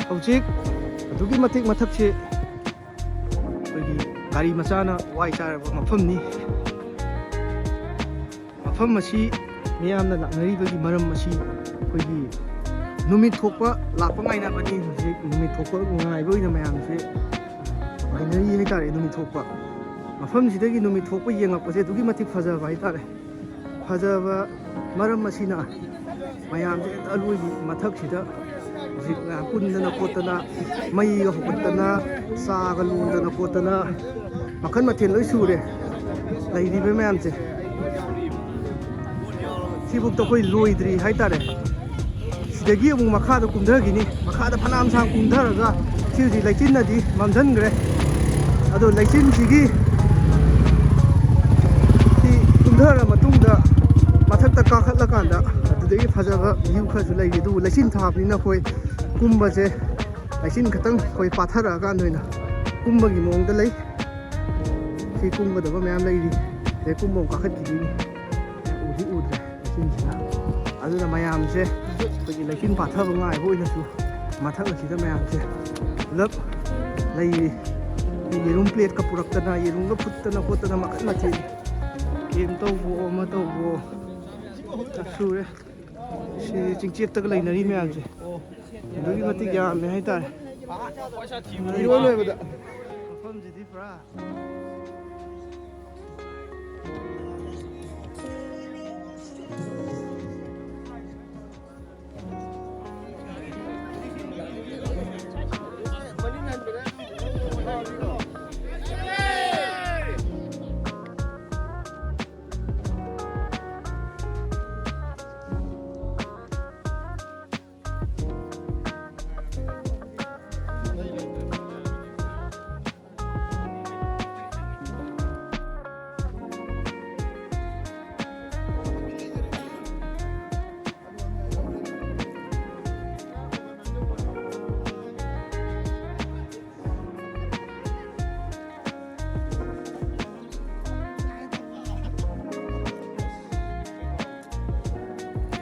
ꯍꯧꯖꯤꯛ ꯑꯗꯨꯒꯤ ꯃꯇꯤꯛ ꯃꯊꯛꯁꯤ ꯑꯩꯈꯣꯏꯒꯤ ꯒꯥꯔꯤ ꯃꯆꯥꯅ ꯋꯥꯏ ꯆꯥꯔꯕ ꯃꯐꯝꯅꯤ. ꯃꯐꯝ ꯑꯁꯤ ꯃꯤꯌꯥꯝꯅ ꯂꯥꯛꯅꯔꯤꯕꯒꯤ ꯃꯔꯝ ꯑꯁꯤ ꯑꯩꯈꯣꯏꯒꯤ ꯅꯨꯃꯤꯠ ꯊꯣꯛꯄ ꯂꯥꯛꯄ ꯉꯥꯏꯅꯕꯅꯤ. ꯍꯧꯖꯤꯛ ꯅꯨꯃꯤꯠ ꯊꯣꯛꯄ ꯉꯥꯏꯕ ꯑꯣꯏꯅ ꯃꯌꯥꯝꯁꯦ ꯉꯥꯏꯅꯔꯤ ꯍꯥꯏꯇꯥꯔꯦ. ꯅꯨꯃꯤꯠ ꯊꯣꯛꯄ ꯃꯐꯝꯁꯤꯗꯒꯤ ꯅꯨꯃꯤꯠ ꯊꯣꯛꯄ ꯌꯦꯡꯉꯛꯄꯁꯦ ꯑꯗꯨꯛꯀꯤ ꯃꯇꯤꯛ ꯐꯖꯕ ꯍꯥꯏꯇꯥꯔꯦ. ꯐꯖꯕ ꯃꯔꯝ ꯑꯁꯤꯅ ꯃꯌꯥꯝꯁꯦ ꯑꯔꯣꯏꯕꯤ ꯃꯊꯛꯁꯤꯗ ꯍꯧꯖꯤꯛ ꯃꯌꯥꯝ ꯄꯨꯟꯗꯅ ꯈꯣꯠꯇꯅ ꯃꯩꯒ ꯍꯧꯒꯠꯇꯅ ꯆꯥꯒ ꯂꯣꯟꯗꯅ ꯈꯣꯠꯇꯅ ꯃꯈꯜ ꯃꯊꯦꯜ ꯂꯣꯏ ꯁꯨꯔꯦ ꯂꯩꯔꯤꯕ ꯃꯌꯥꯝꯁꯦ. ꯁꯤꯐꯥꯎꯗ ꯑꯩꯈꯣꯏ ꯂꯣꯏꯗ꯭ꯔꯤ ꯍꯥꯏꯇꯥꯔꯦ. ꯁꯤꯗꯒꯤ ꯑꯃꯨꯛ ꯃꯈꯥꯗ ꯀꯨꯝꯊꯈꯤꯅꯤ. ꯃꯈꯥꯗ ꯐꯅꯌꯥꯝ ꯁꯥꯡ ꯀꯨꯝꯊꯔꯒ ꯁꯤ ꯍꯧꯖꯤꯛ ꯂꯩꯆꯤꯟꯅꯗꯤ ꯃꯝꯁꯤꯟꯈ꯭ರೆ. ꯑꯗꯣ ꯂꯩꯆꯤꯟꯁꯤꯒꯤ ꯁꯤ ꯀꯨꯝꯊꯔ ꯃꯇꯨꯡꯗ ꯃꯊꯛꯇ ꯀꯥꯈꯠꯂꯀꯥꯟꯗ ꯑꯗꯨꯗꯒꯤ ꯐꯖꯕ ꯚ꯭ꯌꯨ ꯈꯔꯁꯨ ꯂꯩꯔꯤ. ꯑꯗꯨꯕꯨ ꯂꯩꯆꯤꯟ ꯊꯥꯕꯅꯤꯅ ꯑꯩꯈꯣꯏ ꯀꯨꯝꯕꯁꯦ ꯂꯩꯆꯤꯟ ꯈꯛꯇꯪ ꯑꯩꯈꯣꯏ ꯄꯥꯊꯔꯛꯑꯀꯥꯟꯗ ꯑꯣꯏꯅ ꯀꯨꯝꯕꯒꯤ ꯃꯑꯣꯡꯗ ꯂꯩ. ꯁꯤ ꯀꯨꯝꯒꯗꯕ ꯃꯌꯥꯝ ꯂꯩꯔꯤ. ꯑꯗꯩ ꯀꯨꯝꯕ ꯑꯃꯨꯛ ꯀꯥꯈꯠꯈꯤꯗꯣꯏꯅꯤ. ꯎꯗꯤ ꯎꯗ꯭ꯔꯦ ꯂꯩꯆꯤꯟꯁꯤꯅ. ꯑꯗꯨꯅ ꯃꯌꯥꯝꯁꯦ ꯑꯩꯈꯣꯏꯒꯤ ꯂꯩꯆꯤꯟ ꯄꯥꯊꯕ ꯉꯥꯏꯕ ꯑꯣꯏꯅꯁꯨ ꯃꯊꯛ ꯑꯁꯤꯗ ꯃꯌꯥꯝꯁꯦ ꯄꯨꯂꯞ ꯂꯩꯔꯤ. ꯌꯦꯔꯨꯝ ꯄ꯭ꯂꯦꯠꯀ ꯄꯨꯔꯛꯇꯅ ꯌꯦꯔꯨꯝꯒ ꯐꯨꯠꯇꯅ ꯈꯣꯠꯇꯅ ꯃꯈꯜ ꯃꯊꯦꯜ ꯀꯦꯝ ꯇꯧꯕꯣ ꯑꯃ ꯇꯧꯕꯣ ꯁꯨꯔꯦ. ꯁꯤ ꯆꯤꯡꯆꯦꯠꯇꯒ ꯂꯩꯅꯔꯤ ꯃꯌꯥꯝꯁꯦ ꯑꯗꯨꯛꯀꯤ ꯃꯇꯤꯛ ꯌꯥꯝꯃꯦ ꯍꯥꯏꯇꯥꯔꯦ. ꯏꯔꯣꯏ ꯂꯣꯏꯕꯗ ꯃꯐꯝꯁꯤꯗꯤ ꯄꯨꯔꯥ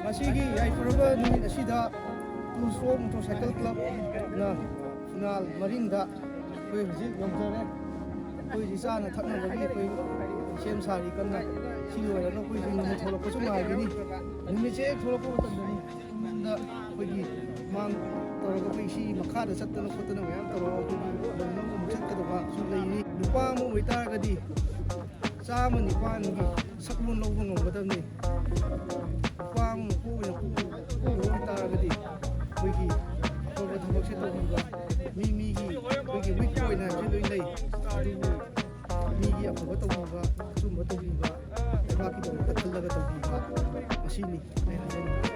ꯉꯁꯤꯒꯤ ꯌꯥꯏꯐꯔꯕ ꯅꯨꯃꯤꯠ ꯑꯁꯤꯗ ꯇꯨꯜꯁꯣ ꯃꯣꯇꯣꯔꯁꯥꯏꯀꯜ ꯀ꯭ꯂꯕꯅ ꯐꯨꯅꯥꯜ ꯃꯔꯤꯡꯗ ꯑꯩꯈꯣꯏ ꯍꯧꯖꯤꯛ ꯌꯧꯖꯔꯦ. ꯑꯩꯈꯣꯏ ꯆꯥꯅ ꯊꯛꯅꯕꯒꯤ ꯑꯩꯈꯣꯏ ꯁꯦꯝ ꯁꯥꯔꯤ ꯀꯟꯅ. ꯁꯤ ꯂꯣꯏꯔꯒ ꯑꯩꯈꯣꯏꯁꯤ ꯅꯨꯃꯤꯠ ꯊꯣꯛꯂꯛꯄꯁꯨ ꯉꯥꯏꯒꯅꯤ. ꯅꯨꯃꯤꯠꯁꯦ ꯍꯦꯛ ꯊꯣꯛꯂꯛꯄ ꯃꯇꯝꯗꯅꯤ ꯌꯨꯝꯗ ꯑꯩꯈꯣꯏꯒꯤ ꯃꯥꯡ ꯇꯧꯔꯒ ꯑꯩꯈꯣꯏ ꯁꯤ ꯃꯈꯥꯗ ꯆꯠꯇꯅ ꯈꯣꯠꯇꯅ ꯃꯌꯥꯝ ꯇꯧꯔꯒ ꯑꯩꯈꯣꯏꯒꯤ ꯂꯝꯗꯝ ꯑꯃꯨꯛ ꯆꯠꯀꯗꯕꯁꯨ ꯂꯩꯔꯤ. ꯅꯨꯄꯥ ꯑꯃ ꯑꯣꯏꯇꯥꯔꯒꯗꯤ ꯆꯥꯝꯃ ꯅꯤꯄꯥꯟꯒꯤ ꯁꯛꯂꯣꯟ ꯂꯧꯕ ꯉꯝꯒꯗꯕꯅꯤ. ꯅꯨꯄꯥ ꯑꯃ ꯑꯣꯏꯇꯥꯔꯒꯗꯤ ꯑꯩꯈꯣꯏꯒꯤ ꯑꯐꯕ ꯊꯕꯛꯁꯦ ꯇꯧꯕꯤꯕ. ꯃꯤꯒꯤ ꯑꯩꯈꯣꯏꯒꯤ ꯋꯤꯛ ꯄꯣꯏꯟ ꯍꯥꯏꯕꯁꯦ ꯂꯣꯏ ꯂꯩ. ꯑꯗꯨꯕꯨ ꯃꯤꯒꯤ ꯑꯐꯕ ꯇꯧꯕꯤꯕ, ꯑꯆꯨꯝꯕ ꯇꯧꯕꯤꯕ, ꯂꯩꯕꯥꯛꯀꯤꯗꯃꯛꯇ ꯈꯜꯂꯒ ꯇꯧꯕꯤꯕ, ꯑꯁꯤꯅꯤ ꯑꯩ ꯍꯥꯏꯖꯅꯤꯡꯉꯤ.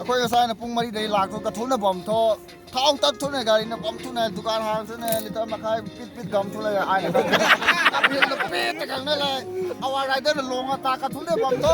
ꯑꯩꯈꯣꯏ ꯉꯁꯥꯏꯅ ꯄꯨꯡ 4ꯗꯒꯤ ꯂꯥꯛꯇꯣ ꯊꯨꯅ ꯕꯝꯊꯣ ꯊꯥꯎ ꯇꯛ ꯊꯨꯅ ꯒꯥꯔꯤꯅ ꯕꯝ ꯊꯨꯅ ꯗꯨꯀꯥꯟ ꯍꯥꯡꯁꯨꯅꯦ ꯂꯤꯇꯔ ꯃꯈꯥꯏ ꯄꯤꯠ ꯄꯤꯠ ꯒꯝ ꯊꯨꯅ ꯑꯥꯏꯅ ꯄꯤꯠ ꯈꯪꯅ ꯂꯩ ꯑꯋꯥ ꯔꯥꯏꯗꯔ ꯂꯣꯡꯉ ꯇꯥꯛꯀ ꯊꯨꯅ ꯕꯝꯊꯣ